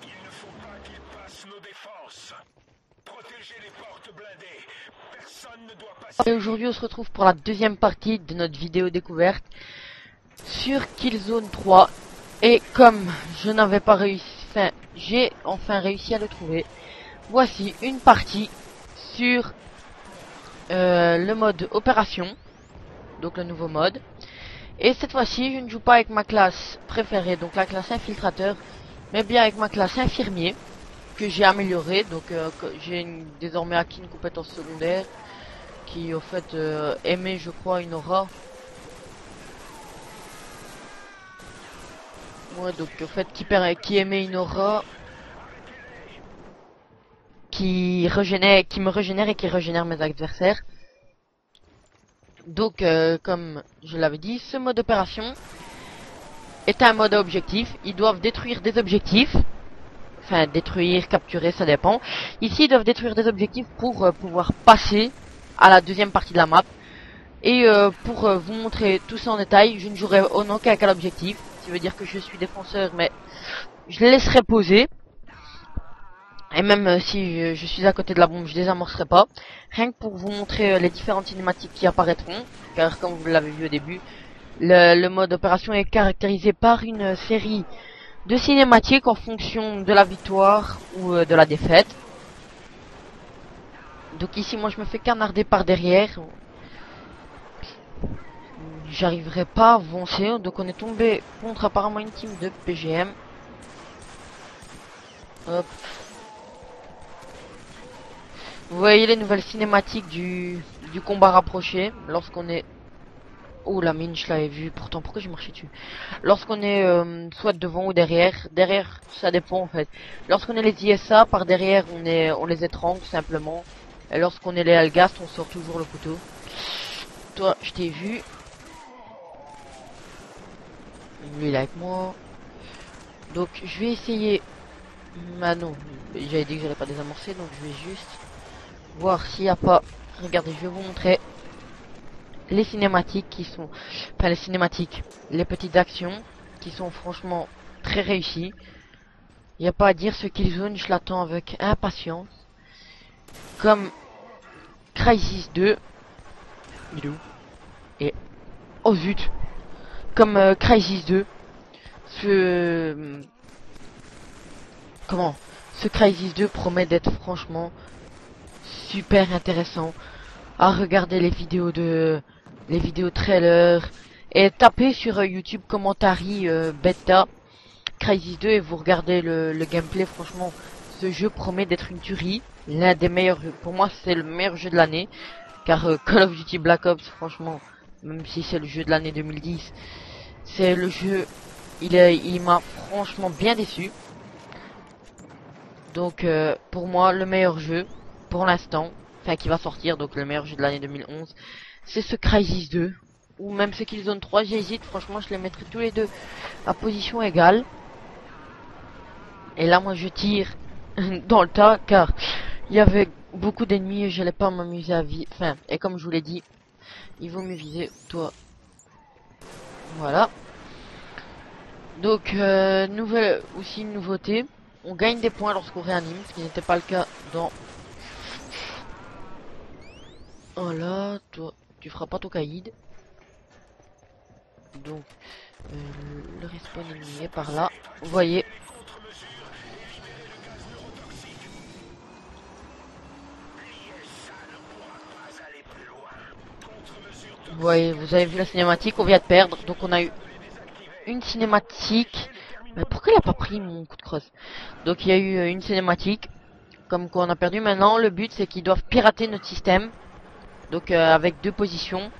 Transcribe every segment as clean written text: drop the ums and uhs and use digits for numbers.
Il ne faut pas qu'ils passent nos défenses. Protégez les portes blindées. Personne ne doit passer. Et aujourd'hui on se retrouve pour la deuxième partie de notre vidéo découverte sur Killzone 3. Et comme je n'avais pas réussi, enfin j'ai enfin réussi à le trouver, voici une partie sur le mode opération, donc le nouveau mode. Et cette fois-ci je ne joue pas avec ma classe préférée, donc la classe infiltrateur, mais bien avec ma classe infirmier que j'ai améliorée. Donc j'ai désormais acquis une compétence secondaire qui au fait émet, je crois, une aura. Ouais, donc au fait qui émet une aura qui me régénère et qui régénère mes adversaires. Donc comme je l'avais dit, ce mode opération est un mode à objectif. Ils doivent détruire des objectifs. Enfin détruire, capturer, ça dépend. Ici ils doivent détruire des objectifs pour pouvoir passer à la deuxième partie de la map. Et pour vous montrer tout ça en détail, je ne jouerai au non qu'à quel objectif. Ce qui veut dire que je suis défenseur, mais je les laisserai poser. Et même si je suis à côté de la bombe, je désamorcerai pas. Rien que pour vous montrer les différentes cinématiques qui apparaîtront. Car comme vous l'avez vu au début, le mode opération est caractérisé par une série de cinématiques en fonction de la victoire ou de la défaite. Donc ici moi je me fais canarder par derrière. J'arriverai pas à avancer, donc on est tombé contre apparemment une team de PGM. Hop. Vous voyez les nouvelles cinématiques du combat rapproché lorsqu'on est... Oh la mine, je l'avais vu, pourtant pourquoi j'ai marché dessus? Lorsqu'on est soit devant ou derrière. Derrière ça dépend en fait. Lorsqu'on est les ISA, par derrière on les étrangle simplement. Et lorsqu'on est les Algast, on sort toujours le couteau. Toi je t'ai vu. Lui il est avec moi. Donc je vais essayer. Ah non, j'avais dit que j'allais pas désamorcer, donc je vais juste voir s'il n'y a pas. Regardez, je vais vous montrer les cinématiques qui sont, enfin les cinématiques, les petites actions qui sont franchement très réussies. Il n'y a pas à dire, ce Killzone, je l'attends avec impatience. Comme Crysis 2. Il est où? Et oh zut, comme Crysis 2. Ce Crysis 2 promet d'être franchement super intéressant à regarder. Les vidéos trailers et taper sur YouTube Commentary Beta Crysis 2 et vous regardez le gameplay. Franchement ce jeu promet d'être une tuerie, l'un des meilleurs jeux. Pour moi c'est le meilleur jeu de l'année, car Call of Duty Black Ops, franchement, même si c'est le jeu de l'année 2010, c'est le jeu, il m'a franchement bien déçu. Donc pour moi le meilleur jeu pour l'instant, enfin qui va sortir, donc le meilleur jeu de l'année 2011, c'est ce Crysis 2. Ou même ce Killzone 3, j'hésite, franchement je les mettrai tous les deux à position égale. Et là moi je tire dans le tas car il y avait beaucoup d'ennemis et je n'allais pas m'amuser à viser. Enfin, et comme je vous l'ai dit, il vaut mieux viser toi. Voilà. Donc une nouveauté. On gagne des points lorsqu'on réanime, ce qui n'était pas le cas dans... Oh là, toi, tu feras pas ton caïd. Donc, le respawn ennemi est par là. Vous voyez. Vous voyez, vous avez vu la cinématique, on vient de perdre. Donc on a eu une cinématique. Mais pourquoi il a pas pris mon coup de crosse? Donc il y a eu une cinématique. Comme quoi on a perdu. Maintenant le but c'est qu'ils doivent pirater notre système. Donc avec deux positions.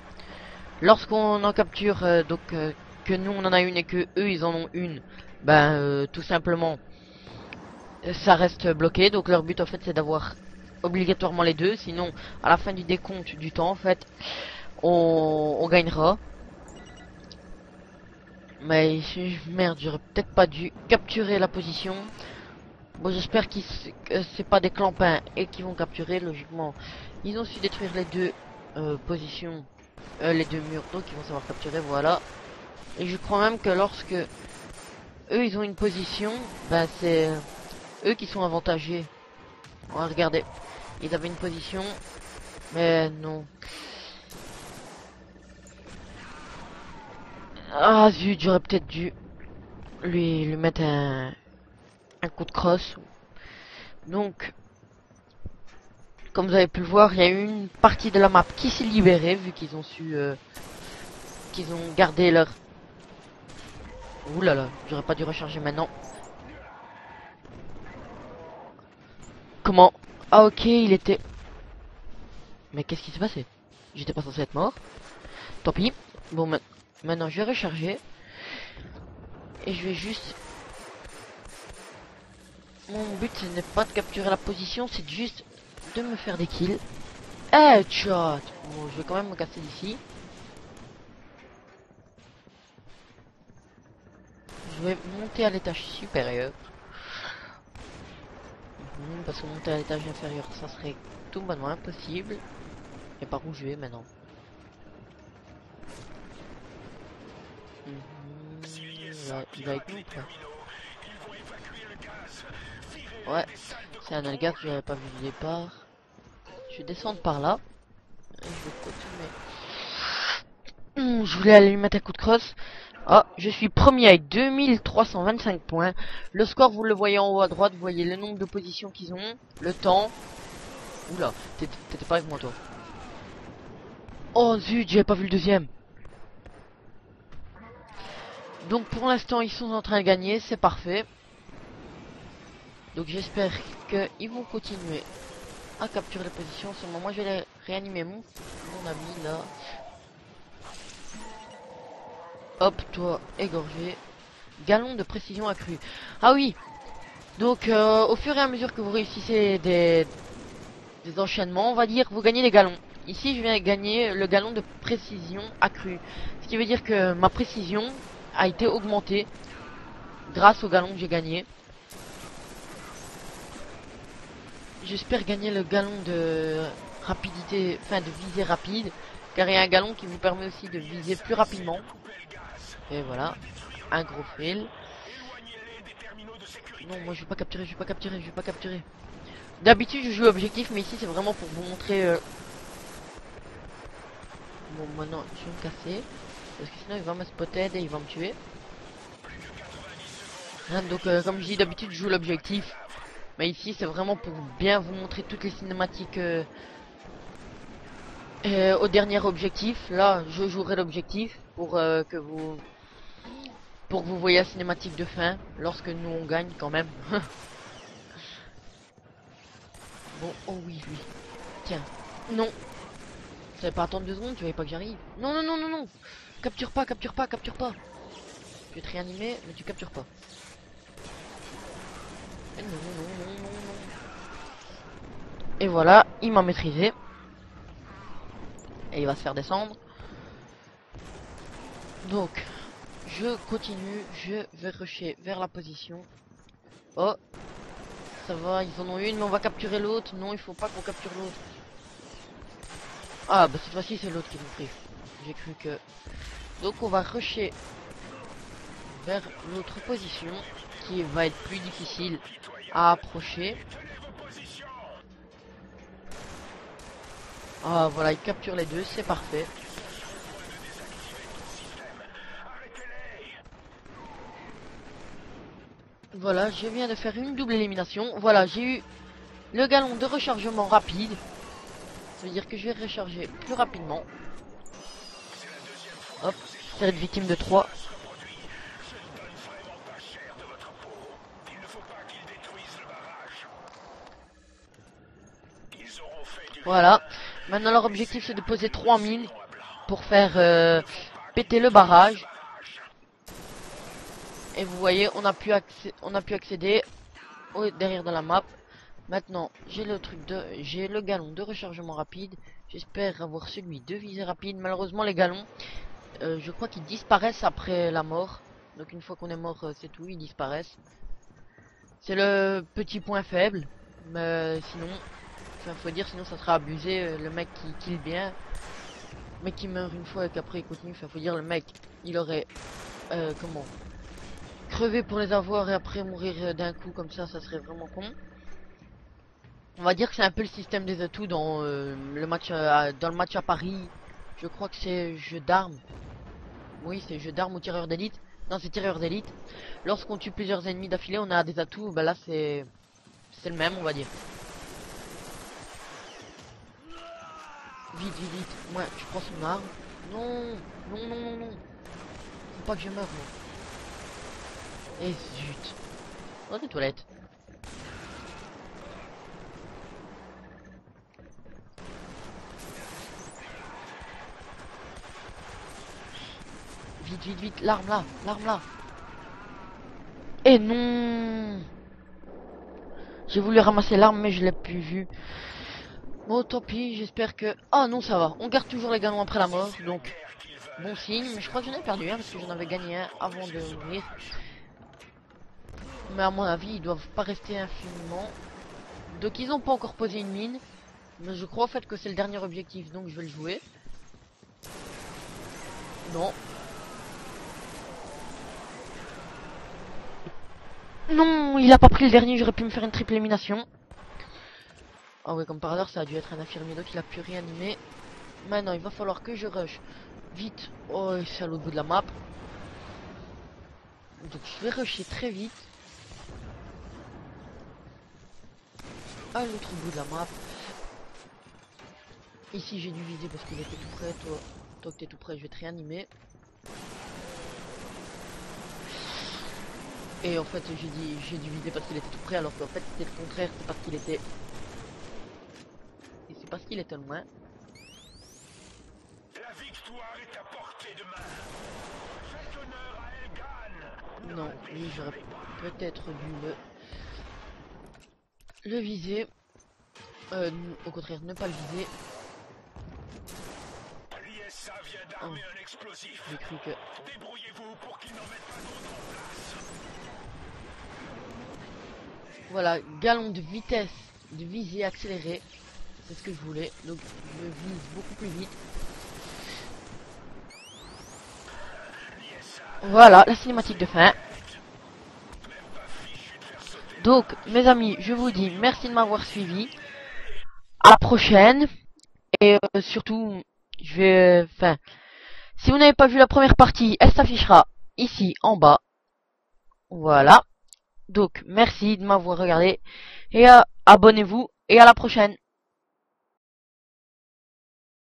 Lorsqu'on en capture que nous on en a une et que eux ils en ont une, ben tout simplement ça reste bloqué. Donc leur but en fait c'est d'avoir obligatoirement les deux. Sinon à la fin du décompte du temps en fait on gagnera. Mais merde, j'aurais peut-être pas dû capturer la position. Bon, j'espère que c'est pas des clampins et qu'ils vont capturer. Logiquement, ils ont su détruire les deux positions, les deux murs, donc ils vont savoir capturer. Voilà. Et je crois même que lorsque eux ils ont une position, bah c'est eux qui sont avantagés. On va regarder. Ils avaient une position, mais non. Ah zut, j'aurais peut-être dû lui mettre un coup de crosse. Donc, comme vous avez pu le voir, il y a eu une partie de la map qui s'est libérée, vu qu'ils ont su... qu'ils ont gardé leur... Ouh là là, j'aurais pas dû recharger maintenant. Comment? Ah ok, il était... Mais qu'est-ce qui s'est passé? J'étais pas censé être mort. Tant pis. Bon, maintenant je vais recharger. Et je vais juste... Mon but ce n'est pas de capturer la position, c'est juste de me faire des kills. Headshot. Bon, je vais quand même me casser d'ici. Je vais monter à l'étage supérieur. Parce que monter à l'étage inférieur, ça serait tout bonnement impossible. Et par où je vais maintenant? Là, il va avec nous ou pas? Ouais, c'est un algate, je n'avais pas vu le départ. Je vais descendre par là. Et je vais continuer. Je voulais aller lui mettre un coup de crosse. Ah, je suis premier avec 2325 points. Le score, vous le voyez en haut à droite. Vous voyez le nombre de positions qu'ils ont, le temps. Oula, t'étais pas avec moi toi. Oh zut, j'avais pas vu le deuxième. Donc pour l'instant, ils sont en train de gagner, c'est parfait. Donc j'espère qu'ils vont continuer à capturer les positions. Seulement moi je vais réanimer mon ami là. Hop, toi, égorgé. Galon de précision accru. Ah oui. Donc au fur et à mesure que vous réussissez des enchaînements, on va dire, vous gagnez des galons. Ici je viens gagner le galon de précision accru. Ce qui veut dire que ma précision a été augmentée grâce au galon que j'ai gagné. J'espère gagner le galon de rapidité, enfin de visée rapide, car il y a un galon qui vous permet aussi de viser plus rapidement. Et voilà, un gros fail. Non, moi je vais pas capturer, je vais pas capturer, je vais pas capturer. D'habitude je joue objectif, mais ici c'est vraiment pour vous montrer... Bon, maintenant je vais me casser, parce que sinon il va me spotter et il va me tuer. Hein, donc comme je dis, d'habitude je joue l'objectif. Mais ici c'est vraiment pour bien vous montrer toutes les cinématiques au dernier objectif. Là je jouerai l'objectif pour que vous voyez la cinématique de fin lorsque nous on gagne quand même. Bon, oh oui, oui. Tiens, non. Tu savais pas attendre 2 secondes, tu voyais pas que j'arrive. Non, non, non, non, non. Capture pas, capture pas, capture pas. Je vais te réanimer, mais tu captures pas. Non, non, non, non, non, non. Et voilà, il m'a maîtrisé. Et il va se faire descendre. Donc, je continue, je vais rusher vers la position. Oh, ça va, ils en ont une, mais on va capturer l'autre. Non, il faut pas qu'on capture l'autre. Ah, bah cette fois-ci, c'est l'autre qui nous prie. J'ai cru que... Donc, on va rusher vers l'autre position, qui va être plus difficile à approcher. Ah, voilà, il capture les deux, c'est parfait. Voilà, je viens de faire une double élimination. Voilà, j'ai eu le galon de rechargement rapide. Ça veut dire que je vais recharger plus rapidement. Hop, je vais être victime de 3. Voilà, maintenant leur objectif c'est de poser 3 mines pour faire péter le barrage. Et vous voyez, on a pu accéder derrière de la map. Maintenant, j'ai le galon de rechargement rapide. J'espère avoir celui de visée rapide. Malheureusement, les galons, je crois qu'ils disparaissent après la mort. Donc une fois qu'on est mort, c'est tout, ils disparaissent. C'est le petit point faible. Mais sinon, enfin, faut dire, sinon ça sera abusé. Le mec qui kill bien, mec qui meurt une fois et qu'après il continue. Enfin, faut dire, le mec, il aurait, comment, crevé pour les avoir et après mourir d'un coup comme ça serait vraiment con. On va dire que c'est un peu le système des atouts dans le match à Paris. Je crois que c'est jeu d'armes. Oui, c'est jeu d'armes ou tireur d'élite. Non, c'est tireur d'élite. Lorsqu'on tue plusieurs ennemis d'affilée, on a des atouts. Bah là, c'est le même, on va dire. Vite, vite, vite. Ouais, je prends son arme. Non, non, non, non, non. Faut pas que je meure, moi. Et zut. Dans les toilettes. Vite, vite, vite. L'arme là, l'arme là. Et non. J'ai voulu ramasser l'arme, mais je l'ai plus vue. Bon, tant pis, j'espère que... Oh non, ça va. On garde toujours les galons après la mort, donc... Bon signe, mais je crois que j'en ai perdu un, parce que j'en avais gagné un avant de mourir. Mais à mon avis, ils doivent pas rester infiniment. Donc ils ont pas encore posé une mine. Mais je crois en fait que c'est le dernier objectif, donc je vais le jouer. Non. Non, il a pas pris le dernier, j'aurais pu me faire une triple élimination. Ah ouais, comme par hasard, ça a dû être un infirmier, donc il a pu réanimer. Maintenant, il va falloir que je rush. Vite. Oh, c'est à l'autre bout de la map. Donc je vais rusher très vite. À l'autre bout de la map. Ici, j'ai dû viser parce qu'il était tout près. Toi que t'es tout près, je vais te réanimer. Et en fait, j'ai dû viser parce qu'il était tout près, alors qu'en fait, c'était le contraire. C'est parce qu'il était... Et c'est parce qu'il était loin. La victoire est à portée de main. Faites honneur à Elgan. Non, oui, j'aurais peut-être dû le viser. Au contraire, ne pas le viser. L'ISA vient d'armer un explosif. J'ai cru que... Débrouillez-vous pour qu'ils n'en mettent pas d'autres en place. Voilà, galon de vitesse, de visée accélérée. C'est ce que je voulais. Donc, je vise beaucoup plus vite. Voilà, la cinématique de fin. Donc, mes amis, je vous dis merci de m'avoir suivi. À la prochaine. Et surtout, je vais... Enfin, si vous n'avez pas vu la première partie, elle s'affichera ici, en bas. Voilà. Donc, merci de m'avoir regardé. Et abonnez-vous. Et à la prochaine.